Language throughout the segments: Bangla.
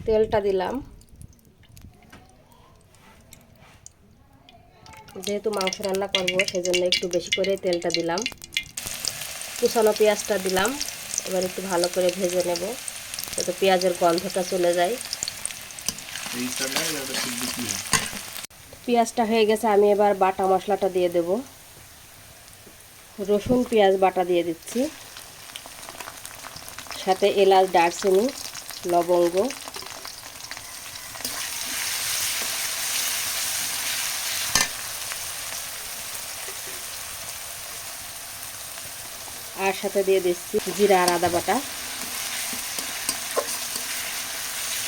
তেলটা দিলাম। যেহেতু মাংস রান্না করব সেজন্য একটু বেশি করে তেলটা দিলাম। কুচানো পেঁয়াজটা দিলাম। এবার একটু ভালো করে ভেজে নেব যাতে পেঁয়াজের গন্ধটা চলে যায়। পেঁয়াজটা হয়ে গেছে, আমি এবার বাটা মশলাটা দিয়ে দেব। রসুন পেঁয়াজ বাটা দিয়ে দিচ্ছি, সাথে এলাচ, দারচিনি, লবঙ্গ, আর সাথে দিয়ে দিচ্ছি জিরা আর আদা বাটা।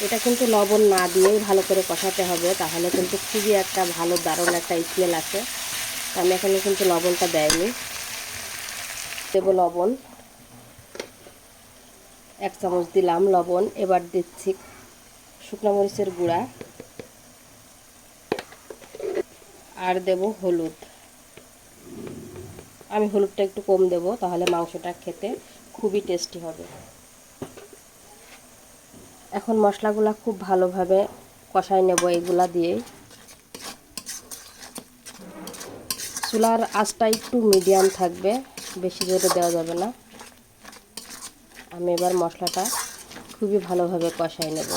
এটা কিন্তু লবণ না দিয়েই ভালো করে কষাতে হবে, তাহলে কিন্তু খুবই একটা ভালো দারুণ একটা স্মেল আসে। আমি এখানে কিন্তু লবণটা দেয়নি। দেব লবণ, 1 চামচ দিলাম লবণ। এবার দিচ্ছি শুকনো মরিচের গুঁড়া আর দেব হলুদ। আমি হলুদটা একটু কম দেব, তাহলে মাংসটা খেতে খুবই টেস্টি হবে। এখন মশলাগুলো খুব ভালোভাবে কষাই নেব এগুলা দিয়ে। চুলার আঁচটা একটু মিডিয়াম থাকবে, বেশি জোরে দেওয়া যাবে না। আমি এবার মশলাটা খুবই ভালোভাবে কষাই নেব।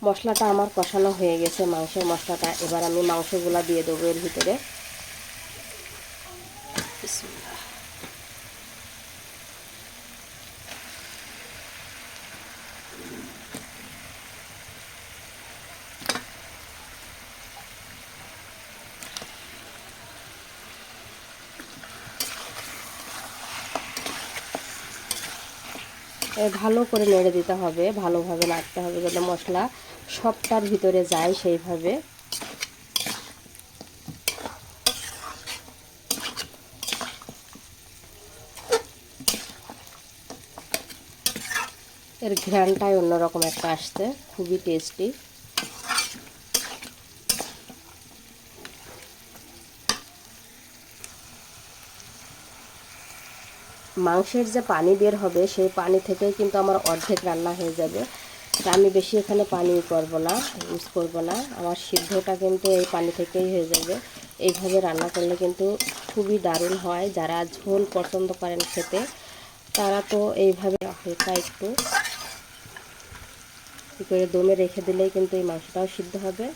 মশলাটা আমার কষানো হয়ে গেছে, মাংসের মশলাটা। এবার আমি মাংসগুলা দিয়ে দেবো এর ভিতরে। ভালো করে নেড়ে দিতে হবে, ভালোভাবে নাড়তে হবে যাতে মশলা সবটার ভিতরে যায় সেইভাবে। এর ঘ্রাণটাই অন্যরকম একটা আসছে, খুবই টেস্টি। মাংসের যে পানি বের হবে সেই পানি থেকেই কিন্তু আমার অর্ধেক রান্না হয়ে যাবে। তা আমি বেশি এখানে পানি ইউজ করব না। আমার সিদ্ধটা কিন্তু এই পানি থেকেই হয়ে যাবে। এইভাবে রান্না করলে কিন্তু খুবই দারুণ হয়। যারা ঝোল পছন্দ করেন খেতে, তারা তো এইভাবে হালকা একটু করে দমে রেখে দিলেই কিন্তু এই মাংসটাও সিদ্ধ হবে,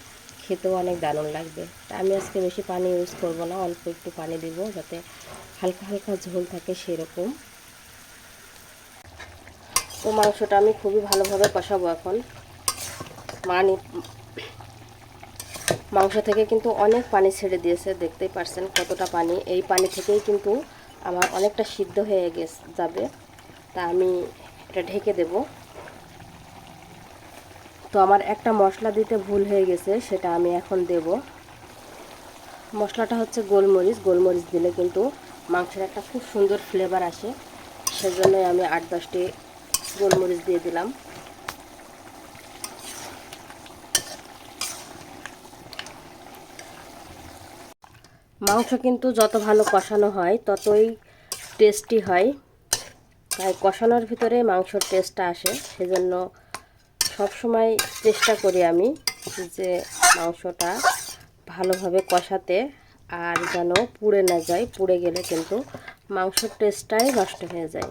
খেতেও অনেক দারুণ লাগবে। তা আমি আজকে বেশি পানি ইউজ করব না, অল্প একটু পানি দিব যাতে হালকা হালকা ঝোল থাকে সেরকম। তো মাংসটা আমি খুবই ভালোভাবে কষাবো এখন। মানে মাংস থেকে কিন্তু অনেক পানি ছেড়ে দিয়েছে, দেখতেই পারছেন কতটা পানি। এই পানি থেকেই কিন্তু আমার অনেকটা সিদ্ধ হয়ে যাবে। তা আমি এটা ঢেকে দেব। তো আমার একটা মশলা দিতে ভুল হয়ে গেছে, সেটা আমি এখন দেব। মশলাটা হচ্ছে গোলমরিচ। গোলমরিচ দিলে কিন্তু মাংসের একটা খুব সুন্দর ফ্লেভার আসে, সেজন্যই আমি 8-10টি গোলমরিচ দিয়ে দিলাম। মাংস কিন্তু যত ভালো কষানো হয় ততই টেস্টি হয়। তাই কষানোর ভিতরে মাংসর টেস্টটা আসে, সেজন্য সবসময় চেষ্টা করি আমি যে মাংসটা ভালোভাবে কষাতে, আর যেন পুড়ে না যায়। পুড়ে গেলে কিন্তু মাংসর টেস্টটাই নষ্ট হয়ে যায়।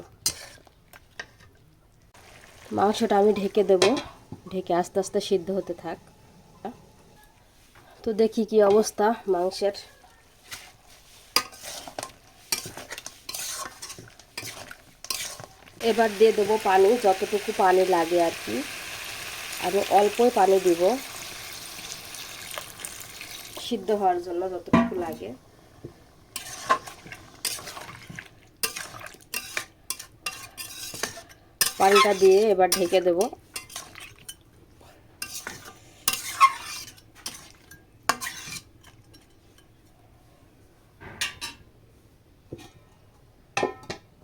মাংসটা আমি ঢেকে দেব, ঢেকে আস্তে আস্তে সিদ্ধ হতে থাক। তো দেখি কি অবস্থা মাংসের। এবার দিয়ে দেবো পানি, যতটুকু পানি লাগে আর কি। আমি অল্পই পানি দিব সিদ্ধ হওয়ার জন্য, যতটুকু লাগে। পানিটা দিয়ে এবার ঢেকে দেব।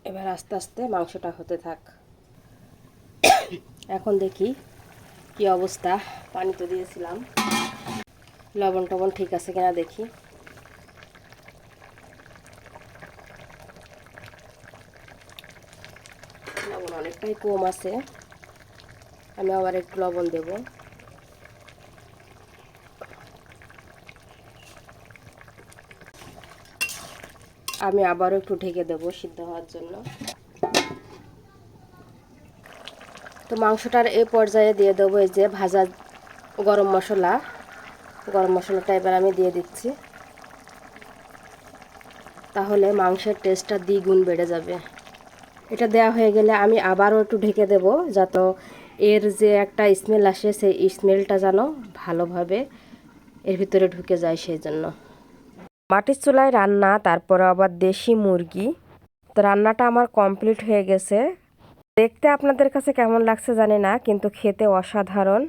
এবার আস্তে আস্তে মাংসটা হতে থাক। এখন দেখি কি অবস্থা। পানি তো দিয়েছিলাম, লবণ টবণ ঠিক আছে কিনা দেখি। লবণ অনেকটাই কম আছে। আমি আবার একটু লবণ দেব। আমি আবারও একটু ঢেকে দেব সিদ্ধ হওয়ার জন্য। তো মাংসটার এই পর্যায়ে দিয়ে দেবো এই যে ভাজা গরম মশলা। গরম মশলাটা এবার আমি দিয়ে দিচ্ছি, তাহলে মাংসের টেস্টটা দ্বিগুণ বেড়ে যাবে। এটা দেওয়া হয়ে গেলে আমি আবারও একটু ঢেকে দেব, যাতে এর যে একটা স্মেল আসে সেই স্মেলটা যেন ভালোভাবে এর ভিতরে ঢুকে যায়। সেই জন্য মাটির চুলায় রান্না, তারপরে আবার দেশি মুরগি। তো রান্নাটা আমার কমপ্লিট হয়ে গেছে। দেখতে আপনাদের কাছে কেমন লাগছে জানি না, কিন্তু খেতে অসাধারণ।